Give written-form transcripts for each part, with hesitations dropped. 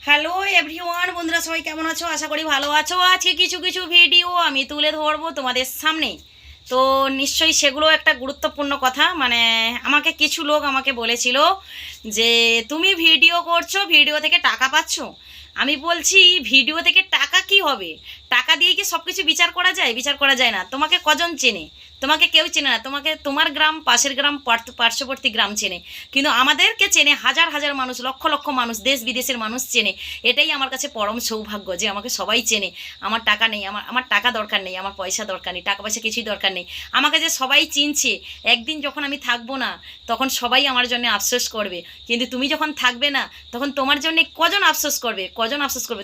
Hello everyone, বন্ধুরা সবাই কেমন আছো? আশা করি ভালো আছো। আজকে কিছু কিছু ভিডিও আমি তুলে ধরবো তোমাদের সামনে। তো নিশ্চয়ই সেগুলো একটা গুরুত্বপূর্ণ কথা। মানে আমাকে কিছু লোক আমাকে বলেছিল যে তুমি ভিডিও করছো, ভিডিও থেকে টাকা পাচ্ছ। আমি বলছি ভিডিও থেকে টাকা কি হবে? টাকা দিয়ে কি সব কিছু বিচার করা যায়? বিচার করা যায় না। তোমাকে কজন চেনে? তোমাকে কেউ চেনে না। তোমাকে তোমার গ্রাম, পাশের গ্রাম, পার্শ্ববর্তী গ্রাম চেনে, কিন্তু আমাদেরকে চেনে হাজার হাজার মানুষ, লক্ষ লক্ষ মানুষ, দেশ বিদেশের মানুষ চেনে। এটাই আমার কাছে পরম সৌভাগ্য যে আমাকে সবাই চেনে। আমার টাকা নেই, আমার আমার টাকা দরকার নেই, আমার পয়সা দরকার নেই, টাকা পয়সা কিছুই দরকার নেই। আমাকে যে সবাই চিনছে, একদিন যখন আমি থাকবো না তখন সবাই আমার জন্য আফসোস করবে। কিন্তু তুমি যখন থাকবে না তখন তোমার জন্য কজন আফসোস করবে? কজন আফসোস করবে?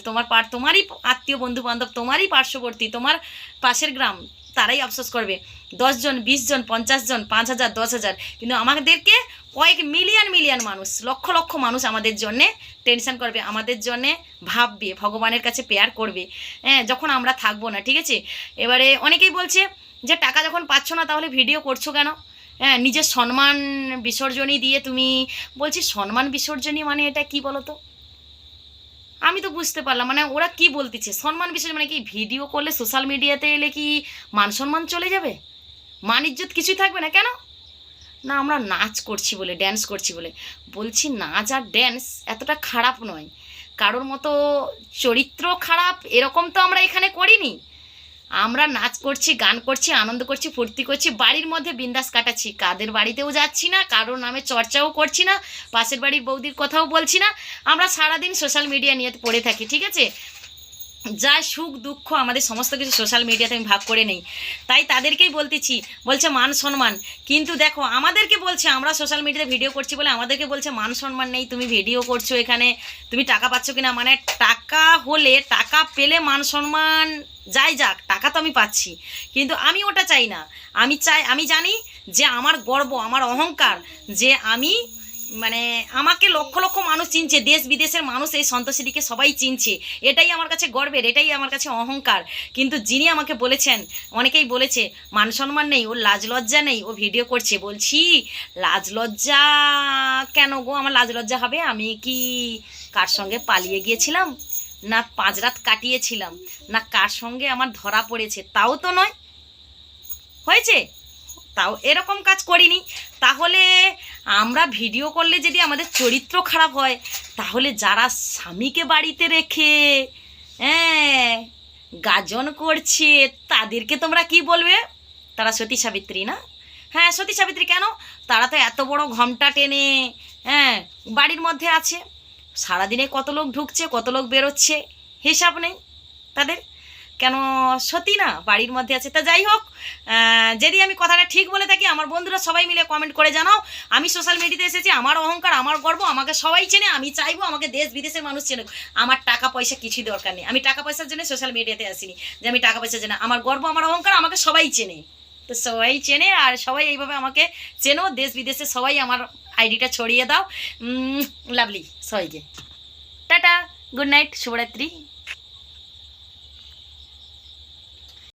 তোমারই আত্মীয়, বন্ধু বান্ধব, তোমারই পার্শ্ববর্তী, তোমার পাশের গ্রাম, তারাই আফসোস করবে। 10 জন, 20 জন, 50 জন, 5,000, 10,000, কিন্তু আমাদেরকে কয়েক মিলিয়ন মিলিয়ন মানুষ, লক্ষ লক্ষ মানুষ আমাদের জন্যে টেনশন করবে, আমাদের জন্যে ভাববে, ভগবানের কাছে প্রেয়ার করবে। হ্যাঁ, যখন আমরা থাকবো না, ঠিক আছে। এবারে অনেকেই বলছে যে টাকা যখন পাচ্ছ না তাহলে ভিডিও করছো কেন? হ্যাঁ, নিজের সম্মান বিসর্জনই দিয়ে তুমি। বলছি সম্মান বিসর্জনই মানে এটা কি বলো তো? আমি তো বুঝতে পারলাম, মানে ওরা কি বলতেছে সম্মান বিসর্জন মানে কি? ভিডিও করলে সোশ্যাল মিডিয়াতে এলে কি মান সম্মান চলে যাবে? মান ইজ্জত কিছুই থাকবে না? কেন? না, আমরা নাচ করছি বলে, ড্যান্স করছি বলে। বলছি নাচ আর ড্যান্স এতটা খারাপ নয়। কারোর মতো চরিত্র খারাপ এরকম তো আমরা এখানে করিনি। আমরা নাচ করছি, গান করছি, আনন্দ করছি, ফুর্তি করছি, বাড়ির মধ্যে বিন্দাস কাটাচ্ছি। কাদের বাড়িতেও যাচ্ছি না, কারোর নামে চর্চাও করছি না, পাশের বাড়ির বৌদির কথাও বলছি না। আমরা সারাদিন সোশ্যাল মিডিয়া নিয়ে পড়ে থাকি, ঠিক আছে। যা সুখ দুঃখ আমাদের সমস্ত কিছু সোশ্যাল মিডিয়াতে আমি ভাগ করে নেই। তাই তাদেরকেই বলতেছি, বলছে মান সম্মান। কিন্তু দেখো আমাদেরকে বলছে, আমরা সোশ্যাল মিডিয়াতে ভিডিও করছি বলে আমাদেরকে বলছে মান সম্মান নেই, তুমি ভিডিও করছো এখানে, তুমি টাকা পাচ্ছ কিনা? মানে টাকা হলে, টাকা পেলে মান সম্মান যাই যাক, টাকা তো আমি পাচ্ছি, কিন্তু আমি ওটা চাই না। আমি জানি যে আমার গর্ব, আমার অহংকার, যে আমি, মানে আমাকে লক্ষ লক্ষ মানুষ চিনছে, দেশ বিদেশের মানুষ এই সন্তোষীদিকে সবাই চিনছে। এটাই আমার কাছে গর্বের, এটাই আমার কাছে অহংকার। কিন্তু যিনি আমাকে বলেছেন, অনেকেই বলেছে মান সম্মান নেই, ওর লাজ লজ্জা নেই, ও ভিডিও করছে। বলছি লাজ লজ্জা কেন গো? আমার লাজ লজ্জা হবে? আমি কি কার সঙ্গে পালিয়ে গিয়েছিলাম, না 5 রাত কাটিয়েছিলাম, না কার সঙ্গে আমার ধরা পড়েছে? তাও তো নয়। হয়েছে, তাও এরকম কাজ করিনি। তাহলে আমরা ভিডিও করলে যদি আমাদের চরিত্র খারাপ হয়, তাহলে যারা স্বামীকে বাড়িতে রেখে, হ্যাঁ, গাজন করছে, তাদেরকে তোমরা কি বলবে? তারা সতী সাবিত্রী না? হ্যাঁ, সতী সাবিত্রী কেন? তারা তো এত বড় ঘোমটা টেনে, হ্যাঁ, বাড়ির মধ্যে আছে। সারাদিনে কত লোক ঢুকছে, কত লোক বেরোচ্ছে, হিসাব নেই তাদের। কেন সত্যি না বাড়ির মধ্যে আছে? তা যাই হোক, যদি আমি কথাটা ঠিক বলে থাকি, আমার বন্ধুরা সবাই মিলে কমেন্ট করে জানাও। আমি সোশ্যাল মিডিয়াতে এসেছি, আমার অহংকার, আমার গর্ব, আমাকে সবাই চেনে। আমি চাইবো আমাকে দেশ বিদেশের মানুষ চেনে। আমার টাকা পয়সা কিছুই দরকার নেই। আমি টাকা পয়সার জন্য সোশ্যাল মিডিয়াতে আসিনি যে আমি টাকা পয়সার জন্য। আমার গর্ব, আমার অহংকার, আমাকে সবাই চেনে। তো সবাই চেনে, আর সবাই এইভাবে আমাকে চেনো। দেশ বিদেশে সবাই আমার আইডিটা ছড়িয়ে দাও। লাভলি সবাইকে টাটা, গুড নাইট, শুভরাত্রি।